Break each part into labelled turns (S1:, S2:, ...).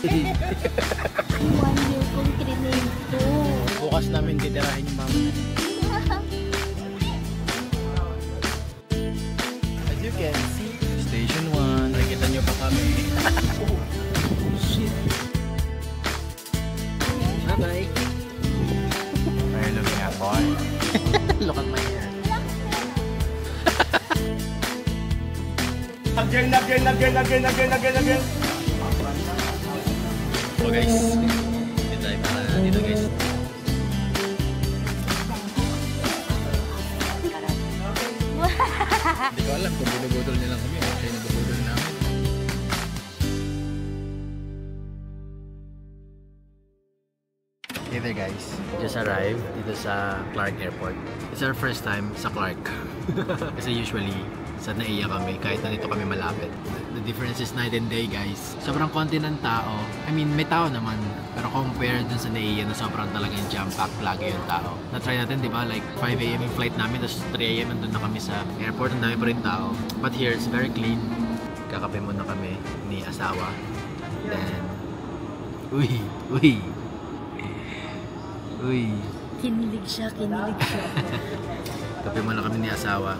S1: 1 year kong triname to.
S2: Bukas namin titirahin yung mama natin. As you can see, Station 1. Nakita nyo pa kami. Oh, shit. Bye-bye. Are you looking at boy? Look at my hair. Again. So guys, dito tayo para dito guys. Hindi ko alam kung binubudol nila kami o kayo nabubudol namin. Hey there guys, just arrived dito sa Clark Airport. It's our first time sa Clark. Kasi usually sa NAIA kami kahit nandito kami malapit. The difference is night and day guys. Sobrang konti ng tao. I mean may tao naman. Pero compared dun sa NAIA na sobrang talagang jam-packed lagi yung tao. Na-try natin diba like 5 AM yung flight namin tapos 3 AM nandun na kami sa airport. Ang dami pa rin tao. But here it's very clean. Kakape muna kami ni asawa. Then Uy.
S1: Kinilig siya.
S2: Kape muna kami ni asawa.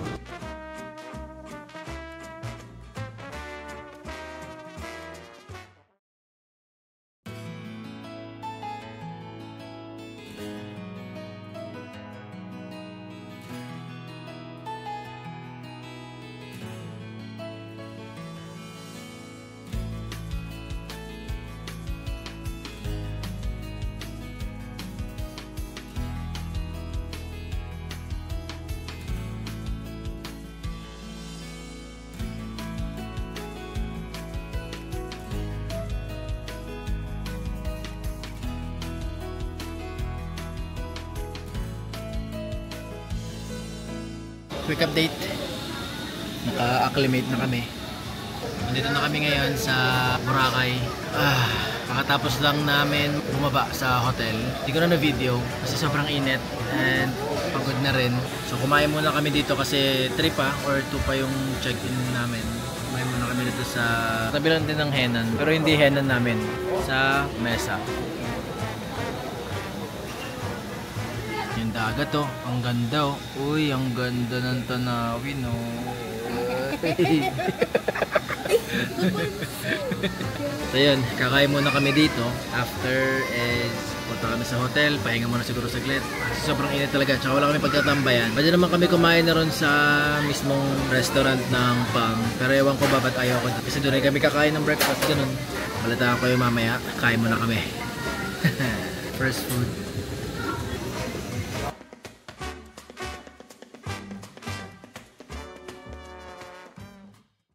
S2: Quick update. Naka-acclimate na kami. Nandito na kami ngayon sa Boracay. Pakatapos lang namin bumaba sa hotel. Hindi ko na video kasi sobrang init and pagod na rin. So kumain muna kami dito kasi 3 pa or 2 pa yung check-in namin. Kumain muna kami dito sa tabi lang din ng Henan. Pero hindi Henan namin. Sa Mesa. Yung dagat oh, ang ganda oh. Uy, ang ganda ng tanawin oh. So yun, kakain muna kami dito. After is punta kami sa hotel, pahinga muna siguro saglit. Kasi sobrang init talaga, tsaka wala kami pagtatambayan. Pwede naman kami kumain na ron sa mismong restaurant ng Palm. Pero ewan ko ba ba't ayaw ko. Kasi doon ay kami kakain ng breakfast, ganun. Balitaan ko yung mamaya, kain muna kami. First food.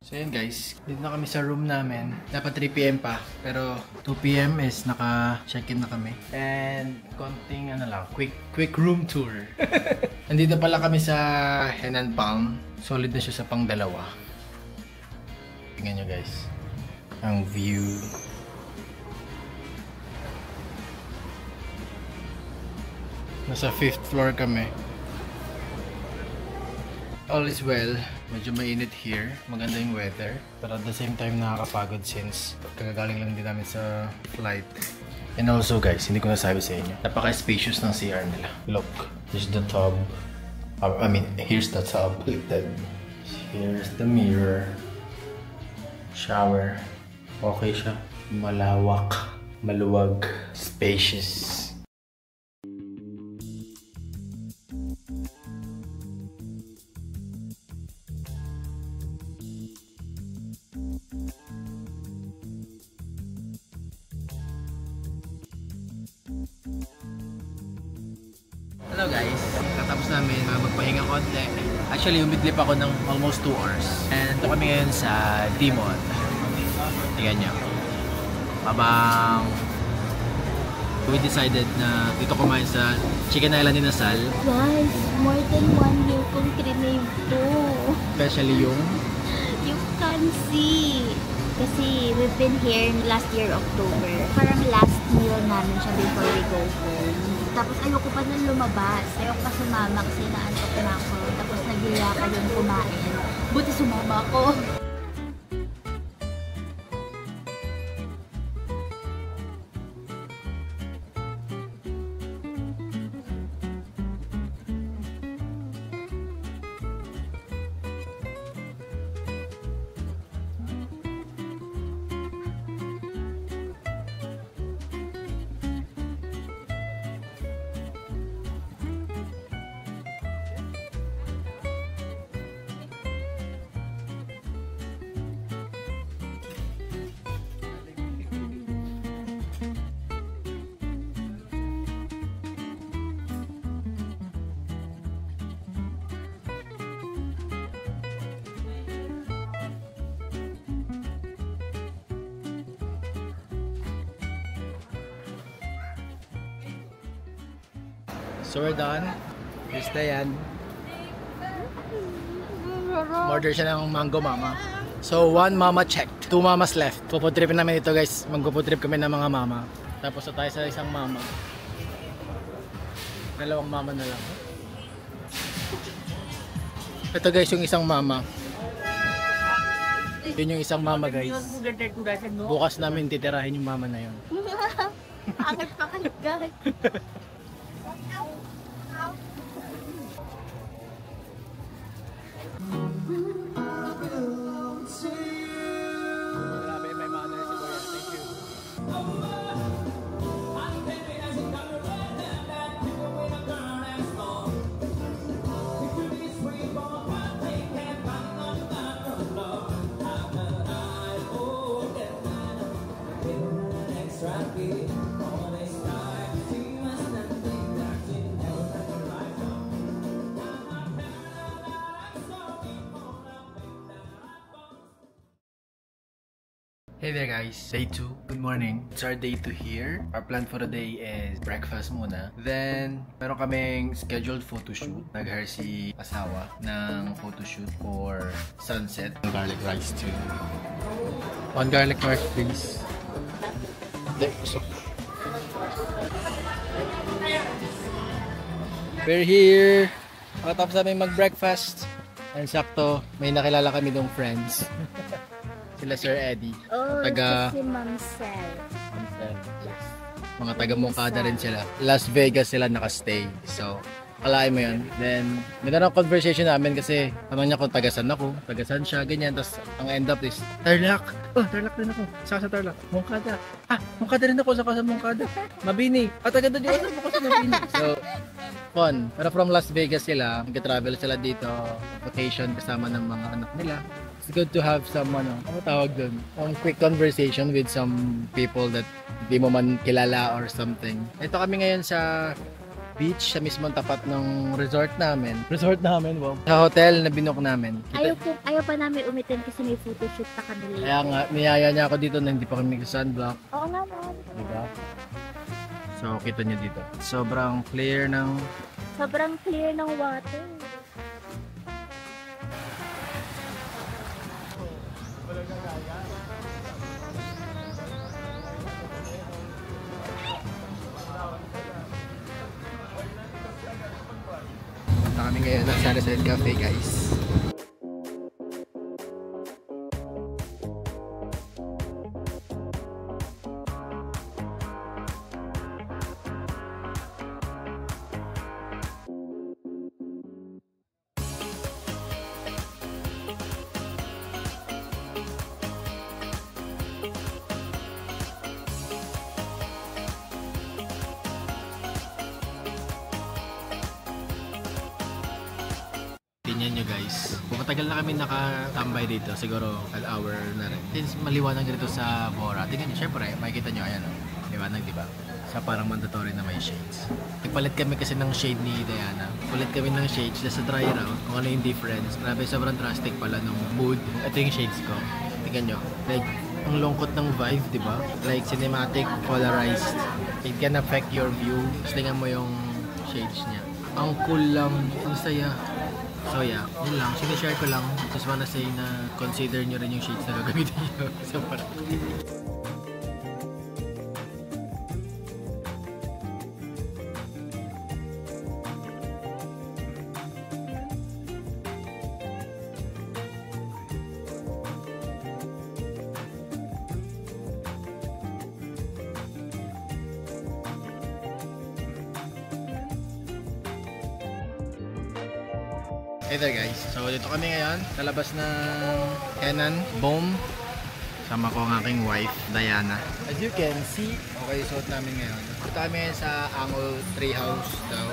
S2: So yun guys, dito na kami sa room namin. Dapat 3 PM pa, pero 2 PM is naka-check-in na kami. And konting quick room tour. Nandito pala kami sa Henan Palm. Solid na siya sa pang-2. Tingnan nyo guys, ang view. Nasa 5th floor kami. All is well. Medyo mainit here. Maganda yung weather. Pero at the same time nakakapagod since kagagaling lang din namin sa flight. And also guys, hindi ko nasabi sa inyo. Napaka-spacious ng CR nila. Look, here's the tub. I mean, here's the tub. Here's the mirror. Shower. Okay siya. Malawak. Maluwag. Spacious. Hello guys, katapos namin magpahinga konti. Actually, umidlip ako ng almost 2 hours. And ito kami ngayon sa D-Mall. Tingnan nyo. Habang we decided na dito kumain sa Chicken Island in Nasal.
S1: Guys, more than 1 year kong triname to.
S2: Especially yung
S1: Kansi. Kasi we've been here last year October. Parang last meal namin siya before we go home. Tapos ayoko pa nang lumabas. Ayoko pa sumama kasi naantok na ako. Tapos nagiya ka yung kumain. Buti sumama ako.
S2: So we're done. Here's Dayan. Order siya ng mango mama. So 1 mama checked. 2 mamas left. Puputripin namin ito guys. Magpuputrip kami ng mga mama. Tapos na tayo sa isang mama. 2 mama na lang. Ito guys yung isang mama. Yun yung isang mama guys. Bukas namin titirahin yung mama na yun.
S1: Angat pa kayo guys.
S2: Grabe, may manner si Kuya. Thank you. Hey there guys, day 2. Good morning. It's our day 2 here. Our plan for the day is breakfast muna. Then, meron kaming scheduled photoshoot. Nag-hire si asawa ng photoshoot for sunset. Garlic rice too. 1 garlic rice please. We're here. Matapos namin mag-breakfast. And sakto, may nakilala kami dong friends. Sila Sir Eddie.
S1: Oh,
S2: taga
S1: si Ma'am Sel. Yes.
S2: Mga taga Moncada rin sila. Las Vegas sila nakastay. So, kalahin mo yun. Then, may na conversation namin kasi naman niya kung tagasan ako, tagasan siya, ganyan. Tapos, ang end up is, Tarlac! Oh, Tarlac din ako. Saka sa Tarlac. Moncada. Ah, Moncada rin ako. Saka sa Moncada. Mabini. At agad na di ako sa Mabini. So, fun. Pero from Las Vegas sila, nag-travel sila dito, vacation kasama ng mga anak nila. It's good to have some, ano tawag dun? Quick conversation with some people that hindi mo man kilala or something. Ito kami ngayon sa beach, sa mismong tapat ng resort namin. Wow. Sa hotel na binook namin.
S1: Ayaw pa namin umitin kasi may photoshoot pa kami later.
S2: Kaya nga, niyaya niya ako dito na hindi pa kami sunblock.
S1: Oo nga naman.
S2: Diba? So, kita niyo dito. Sobrang clear ng
S1: water.
S2: Punta kami ngayon ng Sunset Cafe guys. Tingnan nyo guys, matagal na kami nakatambay dito, siguro an hour na rin. Since maliwanag dito sa Bora, tingnan nyo, syempre, makikita nyo, ayan o, liwanag diba? Sa parang mandatory na may shades. Nagpalit kami kasi ng shade ni Diana. Palit kami ng shades sa dry out, kung ano yung difference. Grabe, sobrang drastic pala ng mood. Ito yung shades ko. Tingnan nyo, like, ang lungkot ng vibe, diba? Like, cinematic, polarized. It can affect your view. Tapos tingnan mo yung shades niya. Ang cool lang, ang saya. So yeah, yun lang. Sinishare ko lang. Just wanna say na consider nyo rin yung shades na gagamitin nyo. So parang... Hey there guys, so dito kami ngayon sa labas ng Henan Boom. Sama ko ang aking wife, Diana. As you can see, okay, suot namin ngayon. Dito kami ngayon sa Angol Treehouse daw.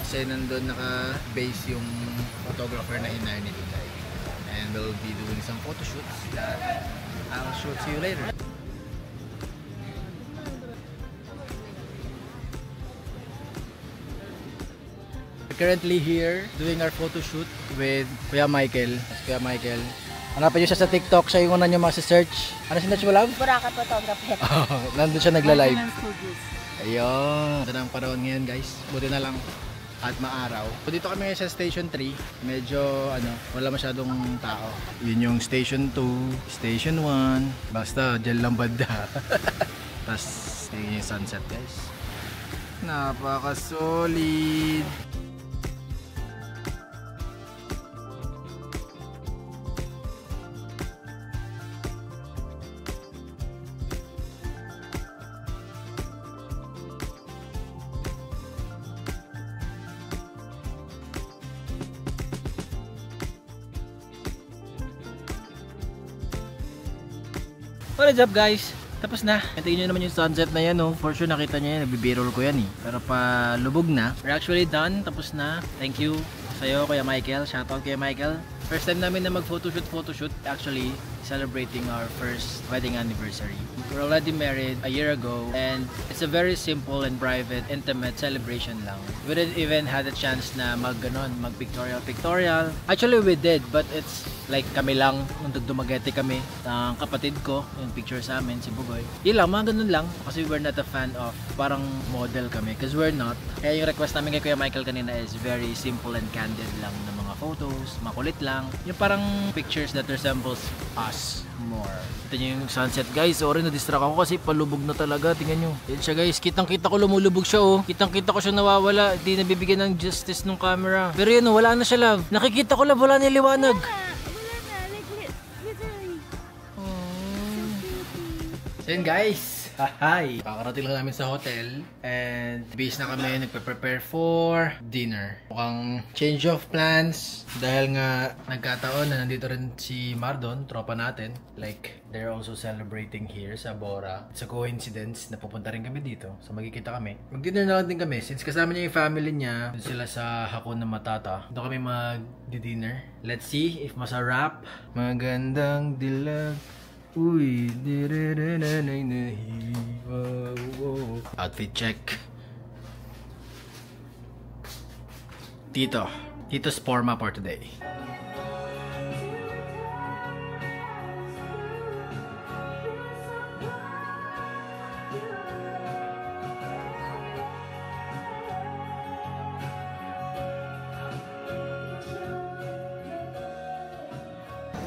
S2: Kasi nandun naka-base yung photographer na in-hire ni Duday. And we'll be doing some photo shoots that I'll show to you later. Currently here doing our photo shoot with Kuya Michael. Kuya Michael. Hanapin nyo siya sa TikTok. Siya yung una nyo search. Ano siya mo, love?
S1: Buraka photographer.
S2: Nandun siya nagla-live. Ayun. Ito na ang panahon ngayon guys. Buti na lang. at maaraw. So dito kami ngayon sa Station 3. Medyo wala masyadong tao. Yun yung Station 2, Station 1. Basta dyan lang banda. Tapos yun yung sunset guys. Napaka-solid. What is up guys? Tapos na. Tingnan nyo naman yung sunset na yan, oh. For sure nakita nyo yan. Nagbe-b-roll ko yan eh. Pero pa lubog na. We're actually done. Tapos na. Thank you sa'yo, Kuya Michael. Shoutout Kuya Michael. First time namin na mag-photoshoot. Actually, celebrating our first wedding anniversary. We're already married a year ago and it's a very simple and private, intimate celebration lang. We didn't even had a chance na mag-pictorial. Actually, we did, but it's like kami lang, nung dumagete kami, ang kapatid ko, yung picture sa amin, si Bugoy. Yun lang, mga ganun lang. Kasi we're not a fan of parang model kami, because we're not. Kaya yung request namin kay Kuya Michael kanina is very simple and candid lang na mga photos, makulit lang. Yung parang pictures that resembles us more. Ito yung sunset guys. Sorry, na-distract ako kasi palubog na talaga. Tingnan nyo. Yan siya guys. Kitang-kita ko lumulubog siya oh. Kitang-kita ko siya nawawala. Hindi nabibigyan ng justice ng camera. Pero yun oh, wala na siya love. Nakikita ko love, wala na yung liwanag. So yun guys. Hi! Kakarating lang namin sa hotel and base na kami, nagpe-prepare for dinner. Mukhang change of plans dahil nga nagkataon na nandito rin si Mardon, tropa natin. Like, they're also celebrating here sa Bora. It's a coincidence na pupunta rin kami dito. So magkikita kami. Mag-dinner na lang din kami since kasama niya yung family niya. Doon sila sa Hakuna Matata. Doon kami mag-dinner. Let's see if masarap. Magandang dilag. Uy, outfit check. Tito's forma for today.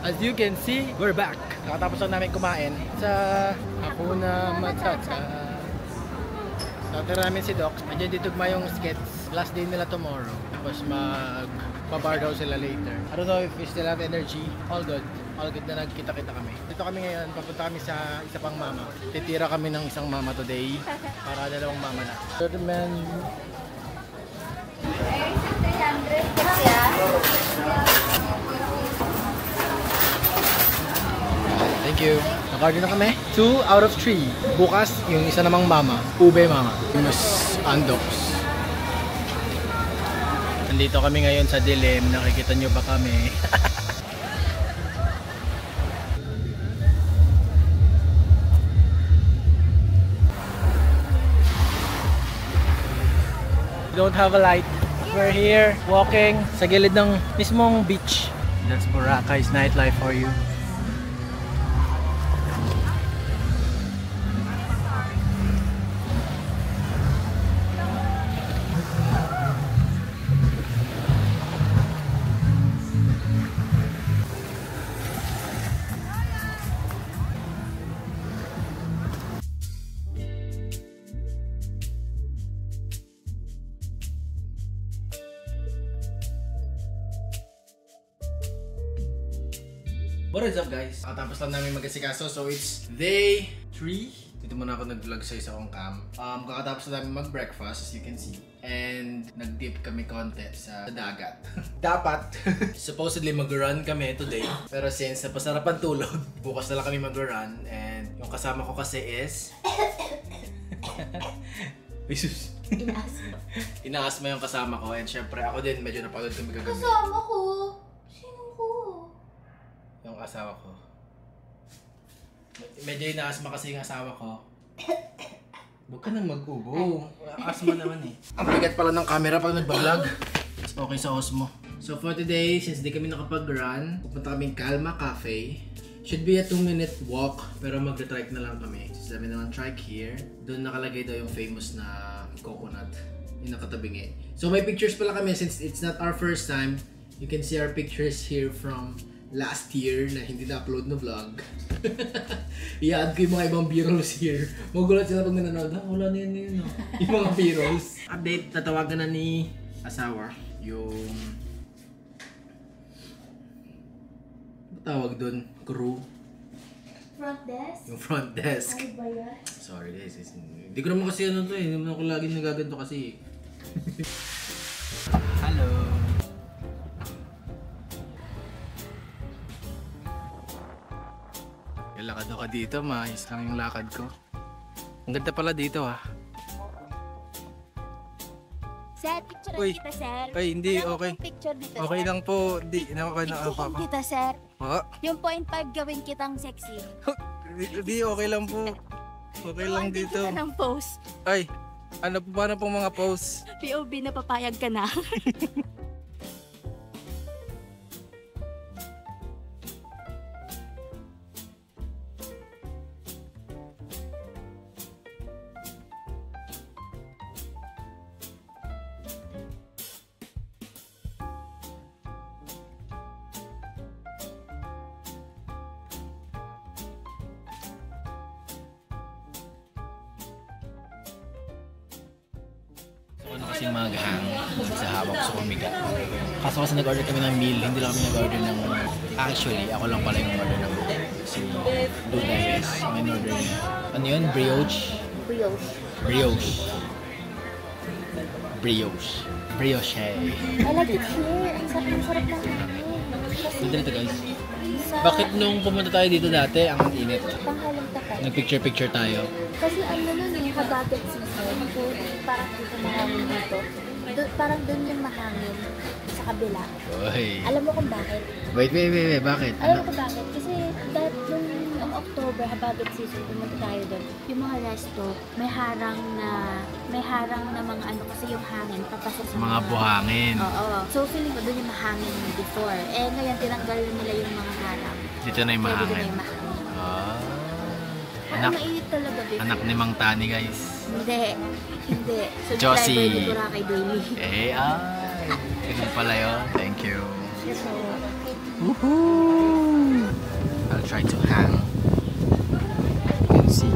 S2: As you can see, we're back. Nakatapos lang namin kumain sa Hakuna Matata. Natira namin si Doc. Andiyan dito yung skets. Last day nila tomorrow. Tapos magpa-bar daw sila later. I don't know if we still have energy. All good. All good na nagkita-kita kami. Dito kami ngayon. Papunta kami sa isa pang mama. Titira kami ng isang mama today. Para dalawang mama na. Third man. Thank you. Naka-order na kami. 2 out of 3. Bukas, yung isa namang mama. Ube mama. Mas Andox. Nandito kami ngayon sa dilim. Nakikita nyo ba kami? We don't have a light. We're here walking sa gilid ng mismong beach. That's Boracay's nightlife for you. What is up guys? Katapos lang namin mag-asikaso, so it's day 3. Dito muna ako nag-vlog sa isa kong cam. Kakatapos na namin mag-breakfast, as you can see. And nag-dip kami konti sa dagat. Dapat, supposedly mag-run kami today. Pero since napasarapan tulog, bukas na lang kami mag-run. And yung kasama ko kasi is... Jesus.
S1: Inaasma.
S2: Inaasma yung kasama ko. And syempre ako din, medyo napagod kami kagabi.
S1: Kasama ko? Sino ko?
S2: Yung asawa ko. Medyo inaasma kasi yung asawa ko. Huwag ka nang mag-ubo. Asma naman eh. Ang bigat pala ng camera pag nag-vlog. Okay sa Osmo. So for today, since di kami nakapag-run, pupunta kaming Calma Cafe. Should be a 2-minute walk, pero mag-trike na lang kami. Since namin naman trike here. Doon nakalagay daw yung famous na coconut. yung nakatabingi. So may pictures pala kami since it's not our first time. You can see our pictures here from last year na hindi na-upload na vlog. I-add ko yung mga ibang b-rolls here. Magulat sila pag nanonood. Wala na yun, no? Yung mga b-rolls. Update, natawagan na ni asawa yung tawag doon, crew.
S1: Front desk?
S2: Yung front desk.
S1: Ano ba yan?
S2: Sorry guys, hindi ko naman kasi ano to eh. Hindi naman ako lagi nagaganto kasi. Hello! Lakad ako dito, maayos lang yung lakad ko. Ang ganda pala dito ah.
S1: Sir, picture
S3: Uy.
S1: kita, sir.
S3: Ay, hindi,
S1: Wala
S3: okay.
S1: akong picture dito,
S3: Okay
S1: sir.
S3: lang po. Di, okay na
S1: Picturean
S3: ako.
S1: kita, sir.
S3: Ha?
S1: Yung 0.5 gawin kitang sexy.
S3: Di, okay lang po. Okay lang
S1: Andito
S3: dito.
S1: ka ng pose.
S3: Ay, ano po, paano pong mga pose?
S1: POV na papayag ka na.
S2: Ano kasi maghang sa hawak sa kumiga. Kaso kasi nag-order kami ng meal, hindi lang kami nag-order ng... Actually, ako lang pala yung order ng si Duda is may order niya. Ano yun? Brioche?
S1: Brioche.
S2: Brioche. Brioche. Brioche.
S1: I like it here. Ang sarap ng hangin.
S2: Dito na guys. Bakit nung pumunta tayo dito dati, ang init?
S1: Panghalang tapat.
S2: Nag-picture-picture tayo.
S1: Kasi ano nun yung habagat season. So, parang dito mahangin dito. Parang dun yung mahangin sa kabila.
S2: Uy.
S1: Alam mo kung bakit?
S2: Wait. Bakit?
S1: Alam mo kung bakit? Kasi nung October, habagat season, pumunta tayo doon. Yung mga resto, may harang na mga ano kasi yung hangin papasok sa
S2: Mga buhangin.
S1: Oo. So feeling ko doon yung mahangin before. Eh ngayon tinanggal nila yung mga harang.
S2: Dito na yung
S1: Kaya dito na
S2: mahangin.
S1: yung mahangin.
S2: Ah.
S1: Anak,
S2: Anak,
S1: mainit talaga before.
S2: anak ni Mang Tani guys.
S1: Hindi.
S2: Josie.
S1: Subscriber ni Boracay Daily.
S2: Ganun pala yun. Thank you.
S1: So,
S2: Woohoo! I'll try to hang. You can see.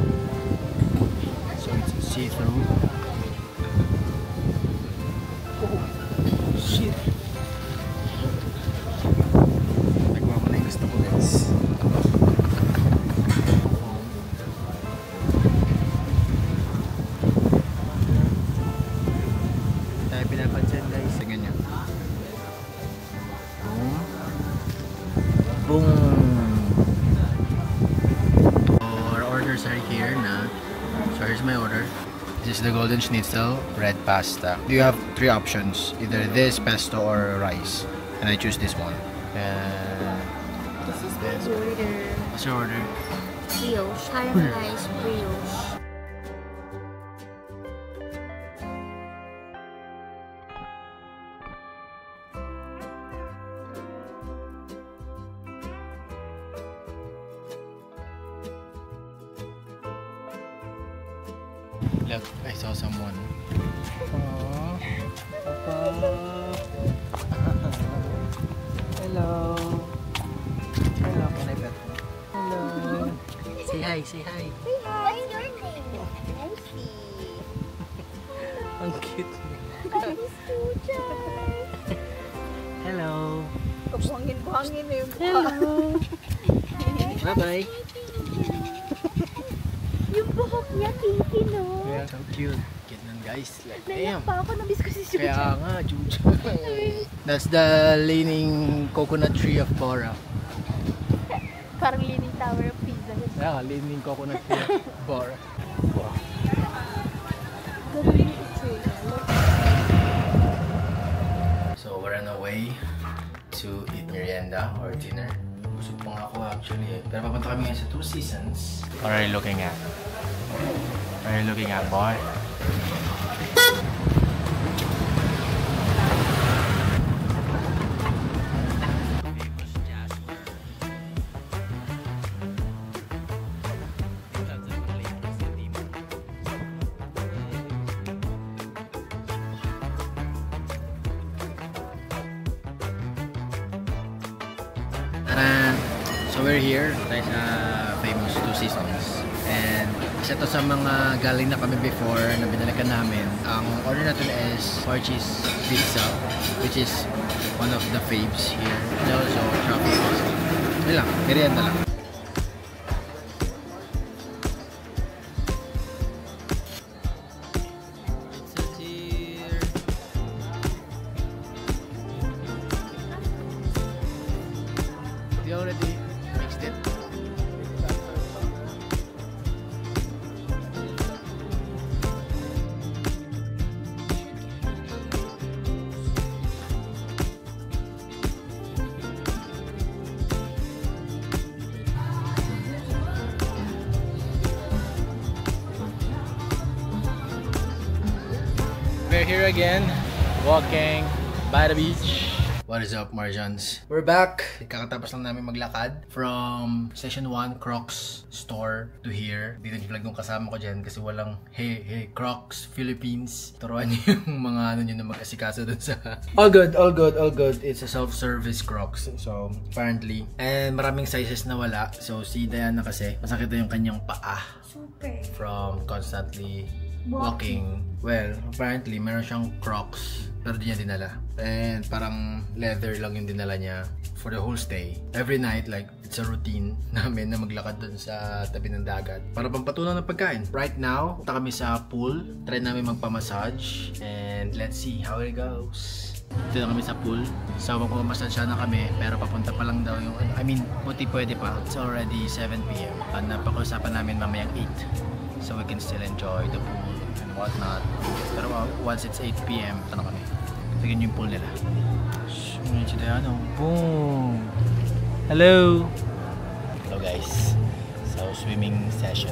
S2: So it's see-through. Oh, shit. Nagawa ko na yung gusto ko guys. Tayo pinapansin guys. Tingnan nyo. Boom! Our orders are here na. So here's my order. This is the golden schnitzel, red pasta. You have three options, either this, pesto, or rice. And I choose this one. And
S1: this is
S2: Yes.
S1: the order.
S2: what's your order?
S1: Brioche. Caramelized brioche.
S2: Look, I saw someone. Aww. Papa. Hello. Hello, can I pet you? Hello. Say hi, say hi.
S1: What's your name? Elsie.
S2: Ang cute. Hello.
S1: Buhangin na yung
S2: Hello. Bye-bye.
S1: Yung buhok niya, kinky, no?
S2: Yeah, so cute. Cute nun guys. Like,
S1: Naiyak
S2: damn.
S1: pa ako, nabis ko si Juju.
S2: Kaya nga, Juju. That's the leaning coconut tree of Bora.
S1: Parang Leaning Tower of Pisa.
S2: Kaya nga, leaning coconut tree of Bora. Wow.
S1: Ganun yung itsura.
S2: So we're on our way to eat merienda or dinner. Busog pa nga ako actually eh. Pero papunta kami ngayon sa Two Seasons. What are you looking at? What are you looking at, boy? So we're here tayo sa famous Two Seasons. And isa to sa mga galing na kami before na binalikan namin. Ang order natin is 4 cheese pizza, which is one of the faves here. And also truffle pasta. Yun lang, merienda lang. Pizza's here. You already mixed it? We're here again, walking by the beach. What is up, Marjans? We're back! Kakatapos lang namin maglakad from Station 1 Crocs store to here. Dito yung vlog nung kasama ko dyan kasi walang hey Crocs Philippines. Turuan niyo yung mga ano nyo na mag-asikaso dun sa... All good. It's a self-service Crocs. So, apparently. And maraming sizes na wala. So, si Diana kasi masakit na yung kanyang paa.
S1: Super.
S2: From constantly walking. Well, apparently, meron siyang Crocs pero di niya dinala. And parang leather lang yung dinala niya for the whole stay. Every night, like, it's a routine namin na maglakad dun sa tabi ng dagat para pampatunaw ng pagkain. Right now, punta kami sa pool. Try namin magpa-massage. And let's see how it goes. Dito na kami sa pool. So, magpapamassage na kami. Pero papunta pa lang daw yung... I mean, buti pwede pa. It's already 7 p.m. At napag-usapan namin mamayang 8. So we can still enjoy the pool and whatnot. Pero once it's 8 p.m, ito na kami. Tignan yung pool nila. Boom! Hello! Hello guys. So swimming session.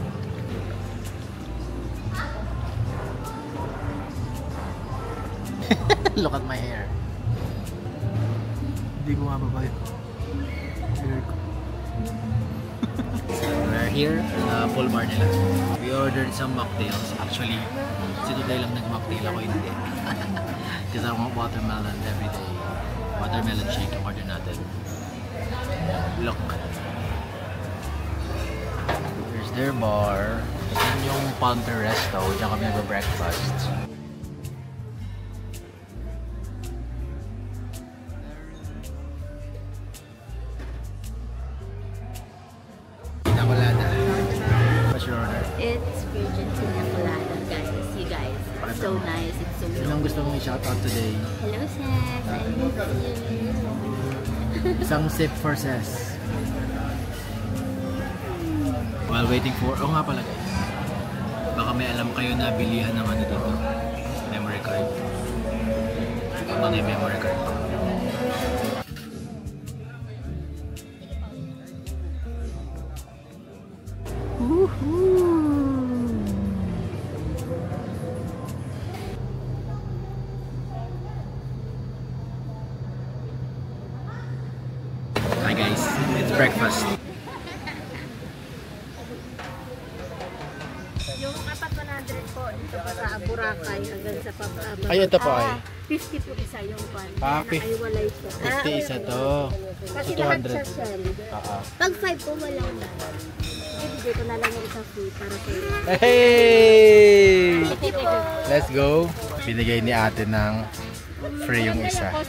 S2: Look at my hair. Hindi ko mababa yun. Hair ko. We're here sa pool bar nila. We ordered some mocktails. Actually, si today lang nag-mocktail ako, hindi. Because I want watermelon every day. Watermelon shake yung order natin. Look. Here's their bar. Yan yung Palmer Resto. Diyan kami nag-breakfast.
S1: It's virgin pina colada, guys. You guys, it's so nice. It's so
S2: Yun ang gusto mong i-shoutout today.
S1: Hello, Seth. I miss you.
S2: Isang sip for Ses. While waiting for... Oh nga pala guys. Baka may alam kayo na bilihan ng ano dito. Memory card. Ano na yung memory card? Hi guys, it's breakfast.
S1: Yung 400 po, dito pa sa Boracay hanggang sa Pampanga.
S2: Ay, ito po ay?
S1: 50 po isa yung pan.
S2: Ah,
S1: Nakaiwalay siya.
S2: 50 isa to.
S1: Kasi
S2: So,
S1: lahat
S2: 200.
S1: siya shell. Pag 5 po, walang na. Ibigay ko na lang yung isang free para sa iyo.
S2: Hey!
S1: Thank you po.
S2: Let's go. Binigay ni ate ng free yung isa.
S1: Wala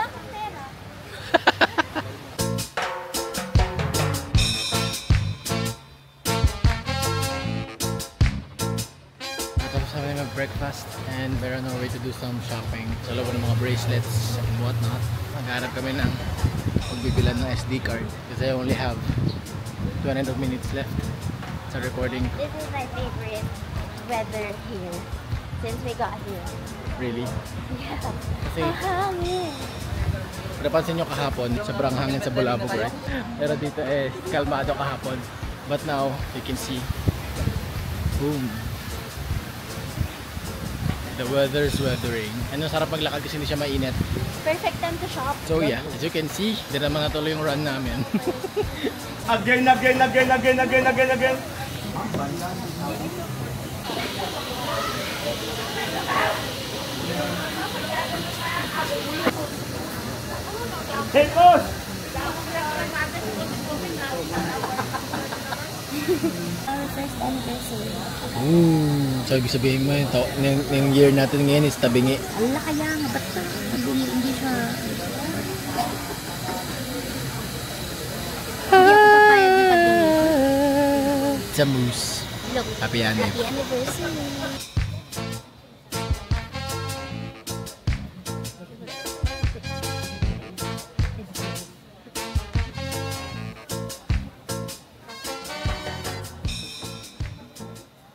S1: akong pera.
S2: Tapos kami mag-breakfast and we're on our way to do some shopping. Sa loob ng mga bracelets and whatnot. Maghanap kami ng pagbibilan ng SD card kasi I only have 200 minutes left sa recording.
S1: This is my favorite weather here since we got here.
S2: Really?
S1: Yeah.
S2: Kasi
S1: Hangin.
S2: napansin nyo kahapon, sobrang hangin sa Bulabog, right? Pero dito kalmado kahapon. But now, you can see, boom. The weather's weathering. And ang sarap maglakad kasi hindi siya mainit.
S1: Perfect time to shop.
S2: So yeah, as you can see, di naman natuloy yung run namin.
S3: Again.
S1: Our first anniversary.
S2: So ibig sabihin mo yung year natin ngayon is tabingi.
S1: Ala kaya nga, ba't ba? Hindi siya. Hindi ako papayag na tabingi.
S2: It's a moose.
S1: Look,
S2: Happy anniversary.
S1: happy anniversary.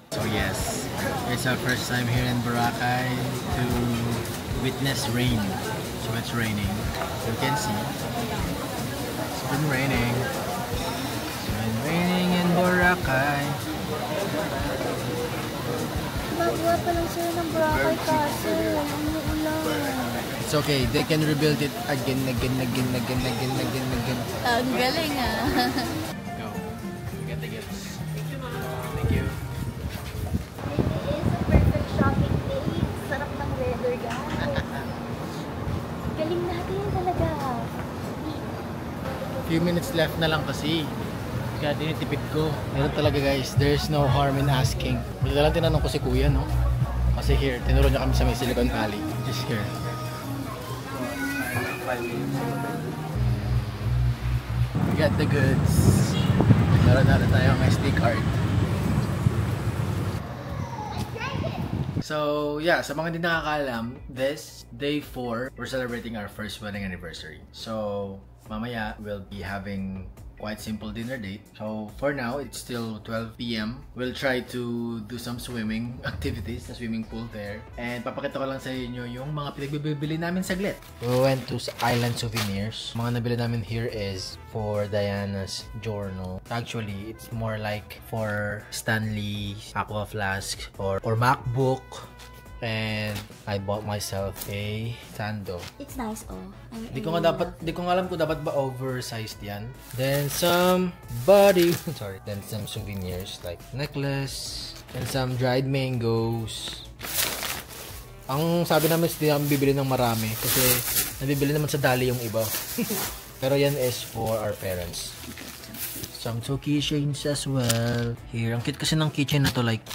S2: So yes, it's our first time here in Boracay to witness rain. So it's raining. You can see. It's been raining. It's been raining in Boracay.
S1: Magawa pa lang sila ng Boracay kasi umuulan.
S2: It's okay. They can rebuild it again.
S1: Ang galing ah.
S2: Go. We get the gifts. Thank you.
S1: It is a perfect shopping day. Sarap ng weather, guys. Galing natin talaga.
S2: Few minutes left na lang kasi. Kaya tinitipid ko. Meron talaga guys, there's no harm in asking. Wala lang tinanong ko si kuya, no? Kasi here, tinuro niya kami sa may Silicon Valley. Just here. We got the goods. Meron na rin tayong SD card. So, yeah, sa mga hindi nakakaalam, this day 4, we're celebrating our first wedding anniversary. So, mamaya, we'll be having quite simple dinner date. So, for now, it's still 12 p.m. We'll try to do some swimming activities, the swimming pool there. And papakita ko lang sa inyo yung mga pinagbibili namin saglit. We went to Island Souvenirs. Mga nabili namin here is for Diana's journal. Actually, it's more like for Stanley's Aqua Flask or MacBook. And I bought myself a sando.
S1: It's nice, oh.
S2: Di ko nga alam kung dapat ba oversized yan. Then some body, sorry. Then some souvenirs like necklace and some dried mangoes. Ang sabi namin hindi namin bibili ng marami kasi nabibili naman sa Dali yung iba. Pero yan is for our parents. Some two keychains as well. Here, ang cute kasi ng keychain na to, like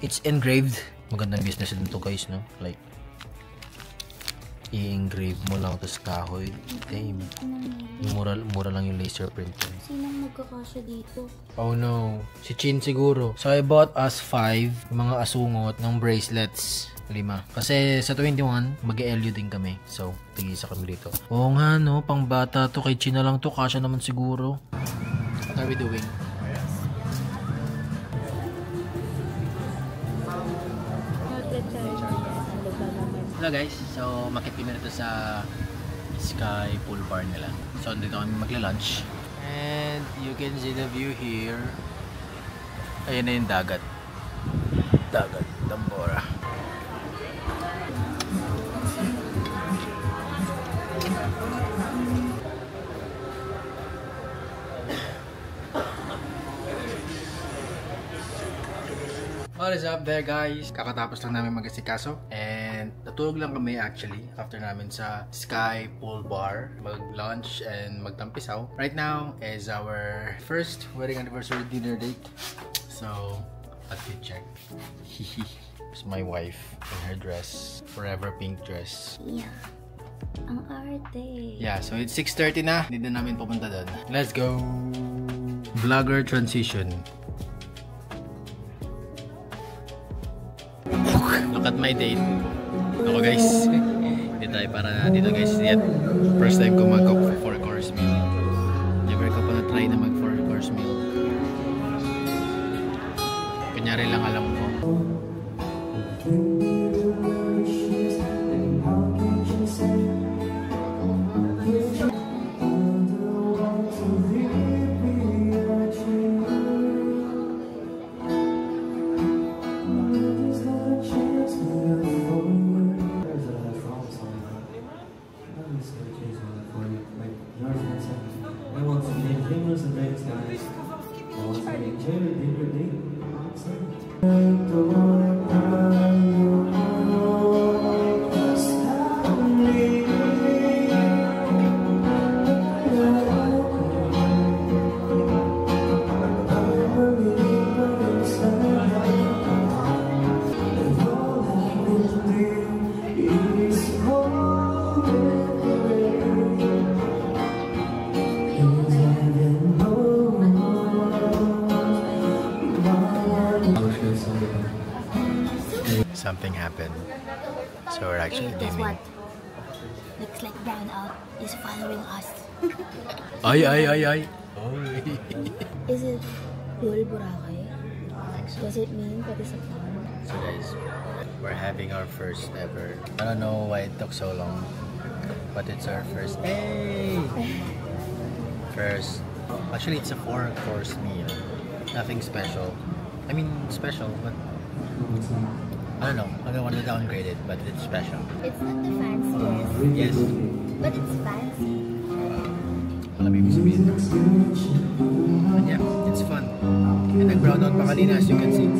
S2: it's engraved. Magandang business din to guys, no? Like i-engrave mo lang tapos kahoy. Damn. Mura lang yung laser print.
S1: Sinong magkakasya dito?
S2: Oh no. Si Chin siguro. So I bought us 5 mga asungot ng bracelets. 5. Kasi sa 21, mag-LU din kami. So, tigisa kami dito. Oo nga no, pang bata to. Kay Chin na lang to. Kasya naman siguro. What are we doing? Hello guys, so makit kami nito sa Sky Pool Bar nila. So dito kami magla-lunch. And you can see the view here. Ayan na yung dagat. Dagat, Tambora. What is up there guys? Kakatapos lang namin mag-asikaso and natulog lang kami actually after namin sa Sky Pool Bar mag-lunch and magtampisaw. Right now is our first wedding anniversary dinner date. So, outfit check. It's my wife in her dress. Forever pink dress.
S1: Yeah. Ang arte.
S2: Yeah, so it's 6:30 na. Hindi na namin pupunta doon. Let's go! Vlogger transition. Look at my date. Ako guys. Hindi tayo para dito guys yet. First time ko mag-cook 4-course meal. Never ko pa na-try na mag 4-course meal. Kunyari lang alam ko. something happened. So we're actually
S1: Guess
S2: dimming.
S1: what? Looks like brownout is following us.
S2: Ay.
S1: Is it Lul Boracay? Does it mean that it's a farm?
S2: So guys, we're having our first ever. I don't know why it took so long, but it's our first. Hey! First. Actually, it's a 4-course meal. Nothing special. I mean, special, but I don't know. I don't want to downgrade it, but it's special.
S1: It's not the fanciest,
S2: Yes.
S1: but it's fancy.
S2: Alam ibig sabihin. And yeah, it's fun. And nag-brown out pa kanina, as you can see.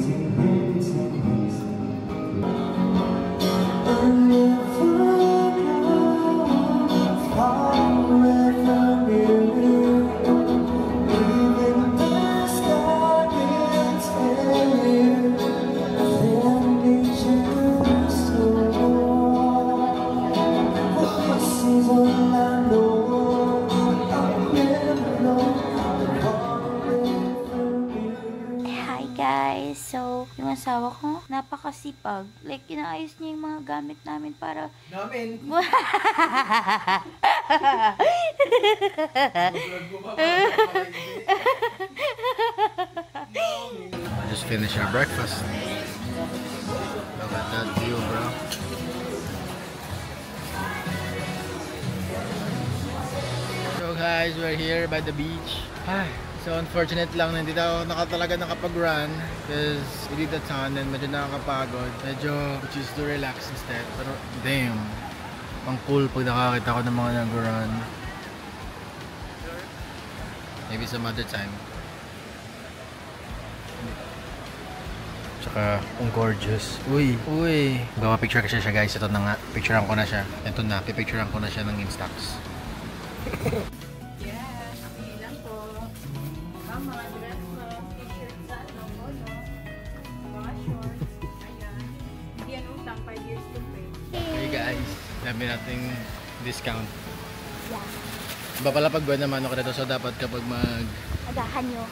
S1: Hi guys! So, yung asawa ko, napakasipag. Like, inaayos niya yung mga gamit namin para...
S2: Namin! Just finished our breakfast. Look at that view, bro. So guys, we're here by the beach. So unfortunate lang na hindi ako talaga nakapag-run because we did a ton and medyo nakakapagod. Medyo choose to relax instead. Pero damn, ang cool pag nakakita ko ng mga nag-run. Maybe some other time. Tsaka, ang gorgeous. Uy! Gawa picture kasi siya guys. Ito na nga. Picturean ko na siya. Ito na. Pipicturean ko na siya ng Instax. Hey guys, dami nating discount.
S1: Yeah.
S2: Iba pala pag buwan naman ako dito, so dapat kapag
S1: Agahan nyo.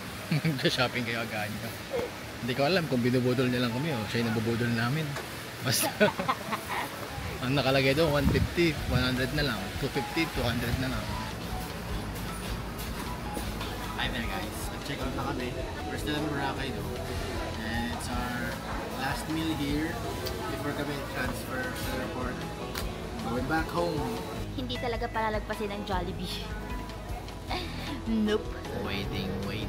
S2: shopping kayo agahan nyo. Hindi ko alam kung binubudol niya lang kami o siya yung nabubudol namin. Basta ang nakalagay doon 150, 100 na lang, 250, 200 na lang. Hi there guys, check out na kami. We're still in Boracay though. And it's our last meal here before kami transfer to the airport. Going back home.
S1: Hindi talaga palalagpasin ang Jollibee. Nope.
S2: Waiting. We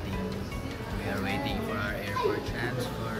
S2: are waiting for our airport transfer.